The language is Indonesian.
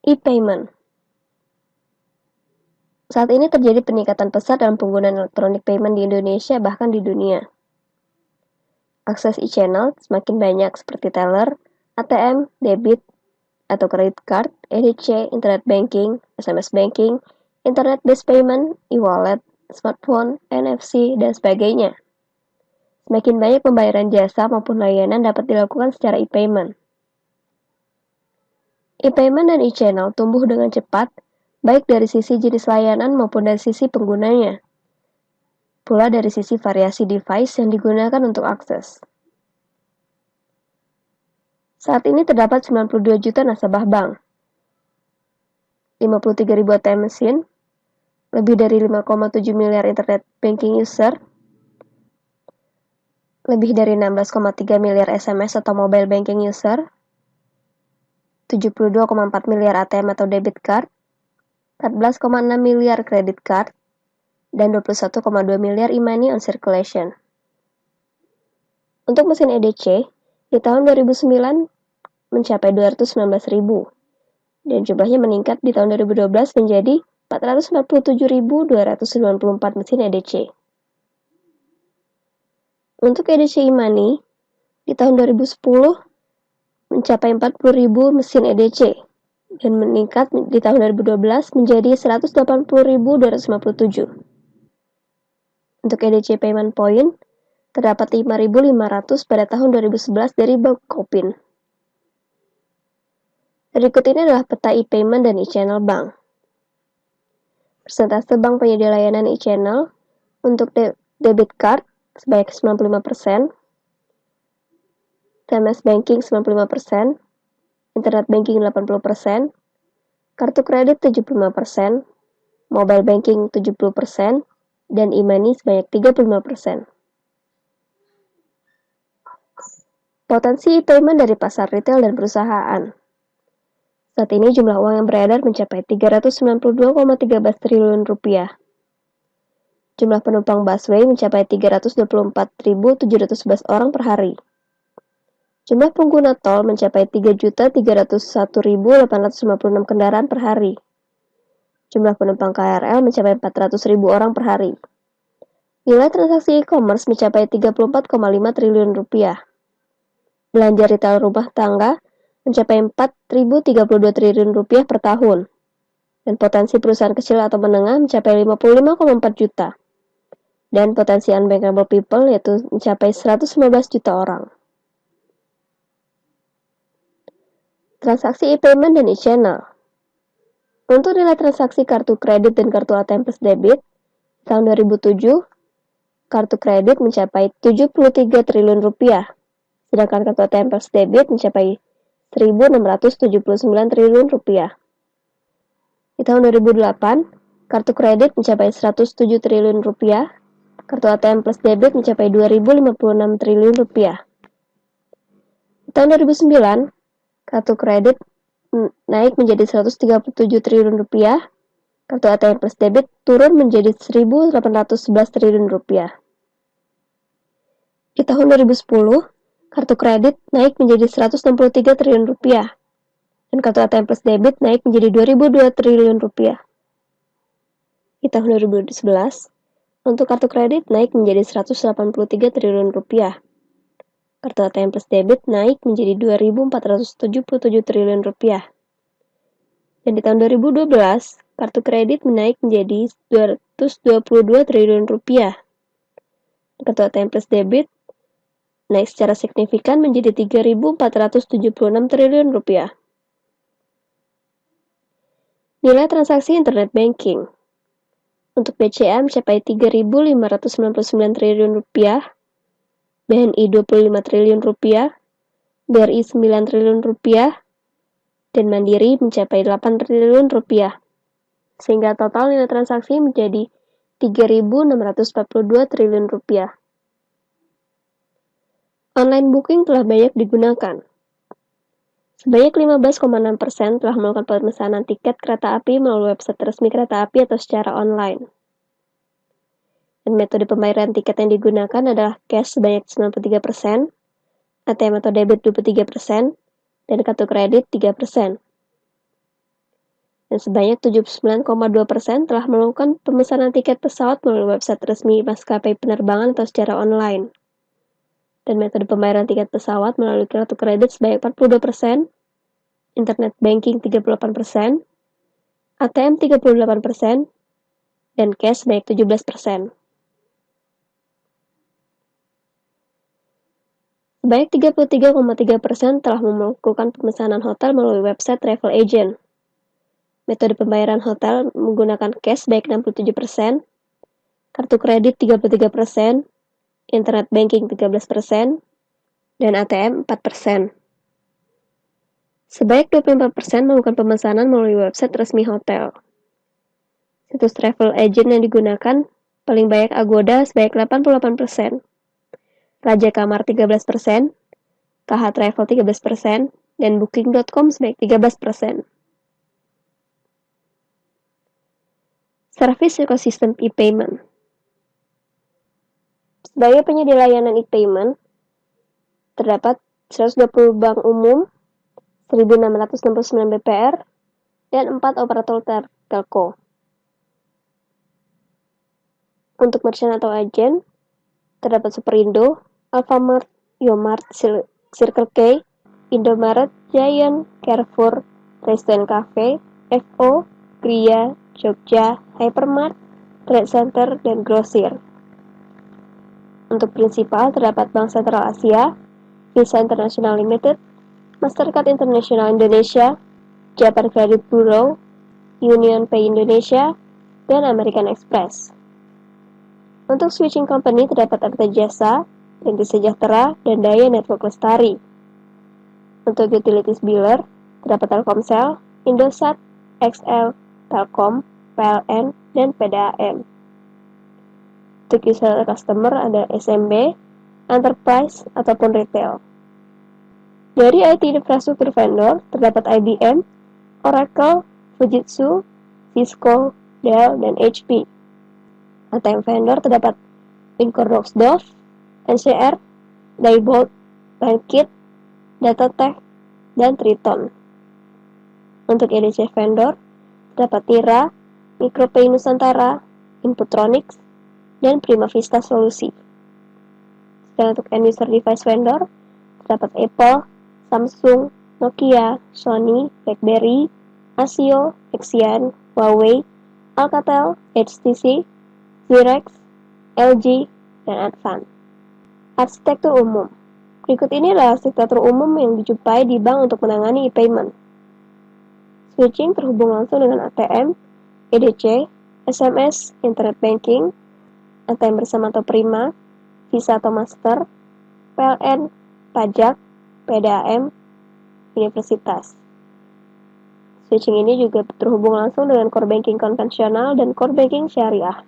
E-payment. Saat ini terjadi peningkatan pesat dalam penggunaan electronic payment di Indonesia bahkan di dunia. Akses e-channel semakin banyak seperti teller, ATM, debit atau credit card, EDC, internet banking, SMS banking, internet-based payment, e-wallet, smartphone, NFC, dan sebagainya. Semakin banyak pembayaran jasa maupun layanan dapat dilakukan secara e-payment. E-payment dan e-channel tumbuh dengan cepat, baik dari sisi jenis layanan maupun dari sisi penggunanya. Pula dari sisi variasi device yang digunakan untuk akses. Saat ini terdapat 92 juta nasabah bank, 53.000 ATM mesin, lebih dari 5,7 miliar internet banking user, lebih dari 16,3 miliar SMS atau mobile banking user, 72,4 miliar ATM atau debit card, 14,6 miliar credit card, dan 21,2 miliar e-money on circulation. Untuk mesin EDC, di tahun 2009 mencapai 219.000, dan jumlahnya meningkat di tahun 2012 menjadi 447.294 mesin EDC. Untuk EDC e-money, di tahun 2010 mencapai 40.000 mesin EDC, dan meningkat di tahun 2012 menjadi 180.257. Untuk EDC payment point, terdapat 5.500 pada tahun 2011 dari Bank Kopin. Berikut ini adalah peta e-payment dan e-channel bank. Persentase bank penyedia layanan e-channel untuk debit card sebanyak 95%, SMS banking 95%, internet banking 80%, kartu kredit 75%, mobile banking 70%, dan e-money sebanyak 35%. Potensi e-payment dari pasar retail dan perusahaan. Saat ini jumlah uang yang beredar mencapai 392,13 triliun rupiah. Jumlah penumpang busway mencapai 324.711 orang per hari. Jumlah pengguna tol mencapai 3.301.856 kendaraan per hari. Jumlah penumpang KRL mencapai 400.000 orang per hari. Nilai transaksi e-commerce mencapai 34,5 triliun rupiah. Belanja retail rumah tangga mencapai 4.032 triliun rupiah per tahun. Dan potensi perusahaan kecil atau menengah mencapai 55,4 juta. Dan potensi unbankable people yaitu mencapai 115 juta orang. Transaksi e-payment dan e-channel. Untuk nilai transaksi kartu kredit dan kartu ATM plus debit, tahun 2007, kartu kredit mencapai 73 triliun rupiah. Sedangkan kartu ATM plus debit mencapai 1.679 triliun rupiah. Di tahun 2008, kartu kredit mencapai 107 triliun rupiah, kartu ATM plus debit mencapai 2.056 triliun rupiah. Di tahun 2009, kartu kredit naik menjadi 137 triliun rupiah, kartu ATM plus debit turun menjadi 1.811 triliun rupiah. Di tahun 2010, kartu kredit naik menjadi 163 triliun rupiah, dan kartu ATM plus debit naik menjadi 2.002 triliun rupiah. Di tahun 2011, untuk kartu kredit naik menjadi 183 triliun rupiah. Kartu ATM plus debit naik menjadi 2.477 triliun rupiah. Dan di tahun 2012, kartu kredit naik menjadi 222 triliun rupiah. Kartu ATM plus debit naik secara signifikan menjadi 3.476 triliun rupiah. Nilai transaksi internet banking. Untuk BCA mencapai 3.599 triliun rupiah, BNI 25 triliun rupiah, BRI 9 triliun rupiah, dan Mandiri mencapai 8 triliun rupiah. Sehingga total nilai transaksi menjadi 3.642 triliun rupiah. Online booking telah banyak digunakan. Sebanyak 15,6% telah melakukan pemesanan tiket kereta api melalui website resmi kereta api atau secara online. Dan metode pembayaran tiket yang digunakan adalah cash sebanyak 93%, ATM atau debit 23%, dan kartu kredit 3%. Dan sebanyak 79,2% telah melakukan pemesanan tiket pesawat melalui website resmi maskapai penerbangan atau secara online. Dan metode pembayaran tiket pesawat melalui kartu kredit sebanyak 42%, internet banking 38%, ATM 38%, dan cash sebanyak 17%. Sebanyak 33,3% telah melakukan pemesanan hotel melalui website travel agent. Metode pembayaran hotel menggunakan cash sebanyak 67%, kartu kredit 33%, internet banking 13%, dan ATM 4%. Sebanyak 24% melakukan pemesanan melalui website resmi hotel. Situs travel agent yang digunakan paling banyak Agoda sebanyak 88%, Raja Kamar 13%, KH Travel 13%, dan Booking.com sebanyak 13%. Service ekosistem e-payment. Sebagai penyedia layanan e-payment, terdapat 120 bank umum, 1.669 BPR, dan 4 operator telco. Untuk merchant atau agen, terdapat Superindo, Alfamart, Yomart, Circle K, Indomaret, Giant, Carrefour, Resto & Cafe, FO, Gria, Jogja, Hypermart, Trade Center, dan Grosir. Untuk prinsipal terdapat Bank Sentral Asia, Visa International Limited, Mastercard International Indonesia, Japan Credit Bureau, Union Pay Indonesia, dan American Express. Untuk switching company terdapat Arta Jasa, Ganti Sejahtera, dan Daya Network Lestari. Untuk utilities biller terdapat Telkomsel, Indosat, XL, Telkom, PLN, dan PDAM. Untuk user customer ada SMB, enterprise, ataupun retail. Dari IT infrastruktur vendor terdapat IBM, Oracle, Fujitsu, Cisco, Dell, dan HP. ATM vendor terdapat Incordox-Dov, NCR, Diebold, Bankit, Datatech, dan Triton. Untuk EDC vendor terdapat Tira, Micropay Nusantara, Inputronics, dan Prima Vista Solusi. Dan untuk end user device vendor terdapat Apple, Samsung, Nokia, Sony, BlackBerry, Casio, Xiaomi, Huawei, Alcatel, HTC, Xerox, LG, dan Advan. Arsitektur umum. Berikut ini adalah arsitektur umum yang dijumpai di bank untuk menangani e-payment. Switching terhubung langsung dengan ATM, EDC, SMS, Internet Banking, ATM bersama atau Prima, Visa atau Master, PLN, pajak, PDAM, universitas. Switching ini juga terhubung langsung dengan core banking konvensional dan core banking syariah.